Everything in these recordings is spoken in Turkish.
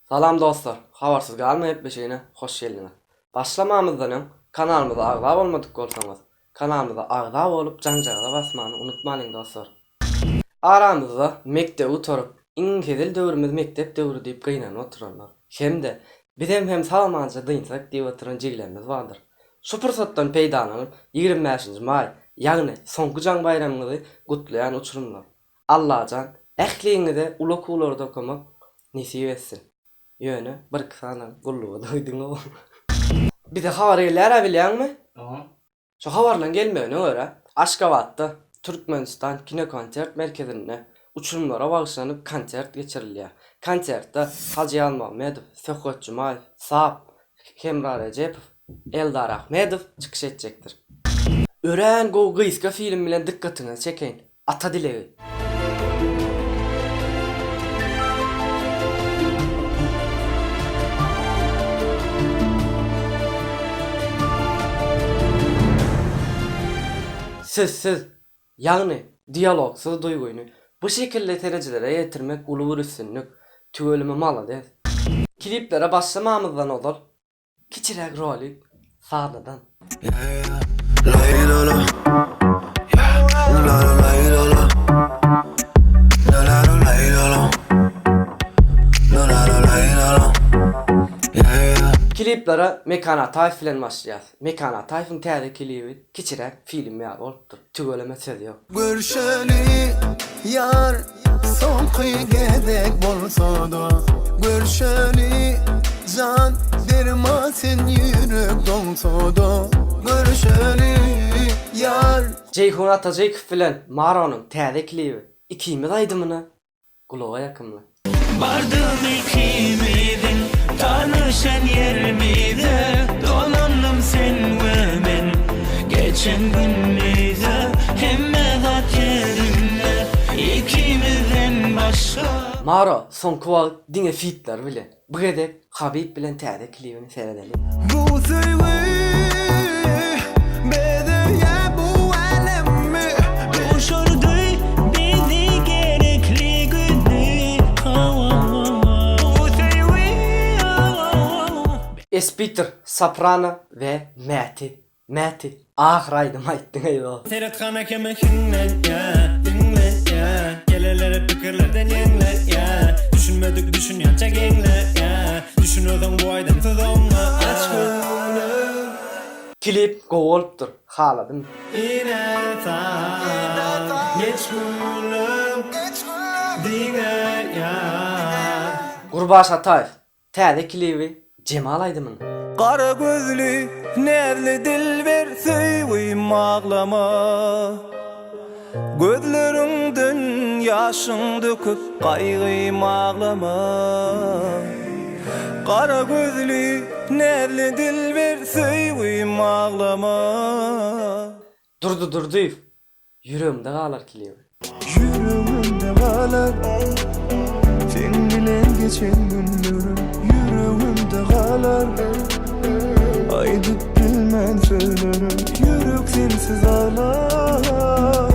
Salam dostlar, habarsız galmayıp beşeğine hoş geldiniz. Başlamamızdan kanalımıza agzab olmadık bolsaňyz, kanalımıza agzab olup janjagda basmany unutmaýyn dostlar. Aramızda mektep oturup iňkezil döwrümiz mektep döwrü diýip gynanyp oturanlar. Hemde bizem hem salmança dynsak diýip oturan jiglerimiz bardyr. Şu pursatdan peýdalanyp 25-nji may, ýagny soňky jaň bayramyny gutlaýan uçurumlar. Allahan ähliňize ulakularda okumak nesip etsin. Ýöne bir kysana gullugy duýdyň. Bize habar gelýär bilýärmi? Şu habarlan gelmegine görä Aşgabatda Türkmenistan Kinokonsert merkezinde uçurumlara bagşlanyp konsert geçirilýär. Konsertde Hacı Almamedov, Söhbet Jumayev, Sap, Hemra Recepov, Eldar Ahmedov çykyş etjekdir. Ören Gowgyska film bilen dikkatinizi çekeň. Ata dilegi. Siz, yani diyalogsuz duyguýny bu şekilde derejelere ýetirmek uly bir üstünlük, tügelime malades. Kliplere başlamamyzdan odal, kiçirek rolik sağladan. Kliplere Mekana Tayf bilen başlaýar. Mekana Tayfyň täze klibi kiçirek film ýa bolupdyr. Tügeleme söz ýok. Görşeli yar soňky gedek bolsa-da görşeli can dermasyn ýürek doňsa-da görşeli yar Ceyhun Atajykov bilen Maronyň täze klibi ikimiz aýdymyny gulaga ýakymly. Bardım ikimizin tanışan yerimize, dolandım sen ve ben geçen günümüze, hemme zat yerimler ikimizden başka. Maro soňky wagt diňe fitler bilen bu gedek Habib bilen täze klibini seredelim. bu söýgü bedeye bu alemi Koşurdu bizi gerekli gündü. Bu sevgi Espiter, Soprano ve Mati. Ahiraydım aýtdyň eýwa. Seyretxana kemekinle ya, dinle ya, gelelere pikirlerden yenle ya, düşünmedik düşünýänçe gengle ya, düşünödüň bu aýdan tuzağına aç gönlüm. Klip gowolupdyr, haladym. Yine ta, geç gönlüm, dinle ya. Gurbaş Ataev, täze klibi Cemal Aydymyň. Kara gözlü nerli dilber söýgüym ağlama gözleriňden ýaşyň döküp gaýgym ağlama Kara gözlü nerli dilber söýgüym ağlama Durdu. Yüreğimde galar klibi. Yüreğimde galar sen bilen geçen günlerim yüreğimde galar aydıp bilmän sözlerim yürek sensiz ağlar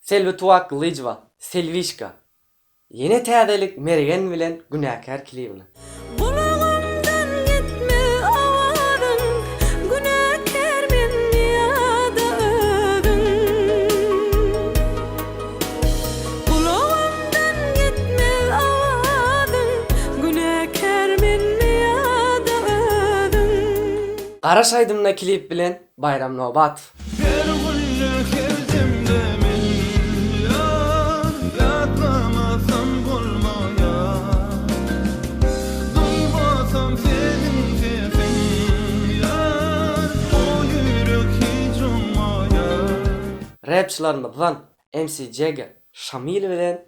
Selvi Tuwaklyjwa, Selvişka. Yine täzelik Mergen bilen Günäkär klibini. Kulağımdan gitme avarın, günahkar men ýa-da ödün. Kulağımdan gitme avarın, günahkar men ýa-da ödün. Garaş Aydymna klip bilen Bayram Nobat. her güllü kezdimde men ýar ýatlamasam bolmaýar duýmasam senin sesin ýar o ýürek hiç ummaýar Rapçılarymyzdan MC Jagger, Şamil bilen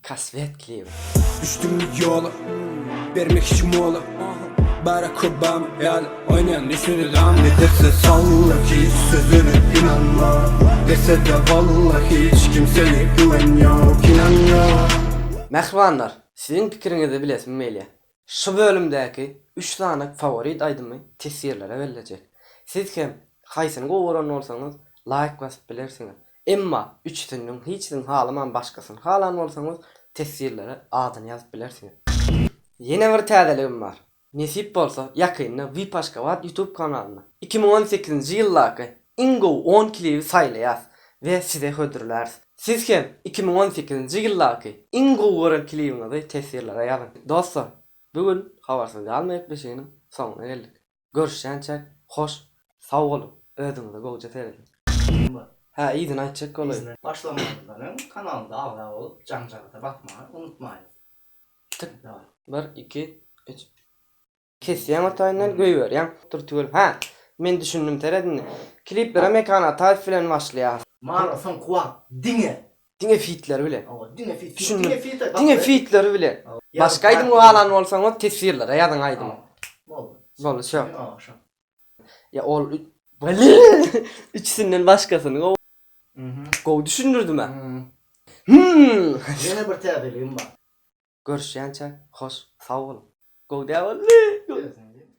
Kasvet klibi. Düştüm yola, vermek hiç mola. Barack Obama yani oynayan düşünürüm. Ne derse salla hiç sözüne inanma. Dese de vallahi hiç kimseye güven yok, inan yok. Mehribanlar, sizin pikiriňizi bilesmi meýle? Şu bölümdäki 3 tane favorit aýdymy tesirlere verilecek. Siz hem haýsyny gowaran bolsaňyz like basyp bilersiňiz. Emma 3-üniň hiçden halaman başgasyny halan bolsaňyz tesirlere adyny ýazyp bilersiňiz. Yine bir täzeligim bar. Nesip bolsa yakynda Vipaşkavat YouTube kanalyna 2018-nji ýyldaky Ingo 10 klibi saýlaýas we size hödürler. Siz hem 2018-nji ýyldaky Ingo gören klibiňizi tesirlere ýazyn. Dostlar, bugün habarsyz galmaýyp beşeýiniň soňuna geldik. Görüşýänçe hoş, sag bolun. Özüňizi gowja seredin. Ha, iýdin aýtjak bolay. Başlamadan kanalda abone olup can-canına bakmayı unutmayın. Tık. 1 2 3 Kesýän ataýyndan göýberýän. Turtugul. Ha, men düşündüm teredin. Kliplere mekana taýp bilen başlaýar. Maraton kuak dine. Diňe fitler bilen. O dine fit. Düşündüm. Dine fit. Diňe fitleri bilen. Ya, Başgaýdym bak- galan bolsaň o tesirlere ýazyň aýdym. Oldu. Boldy şo. Aa, şu. Ya ol üçsinden başgasyny o gow düşündürdüm ben. Yine bir täzeligim var. Görüşýänçe hoş, sag bolun. Gow diýär. Görüşürüz.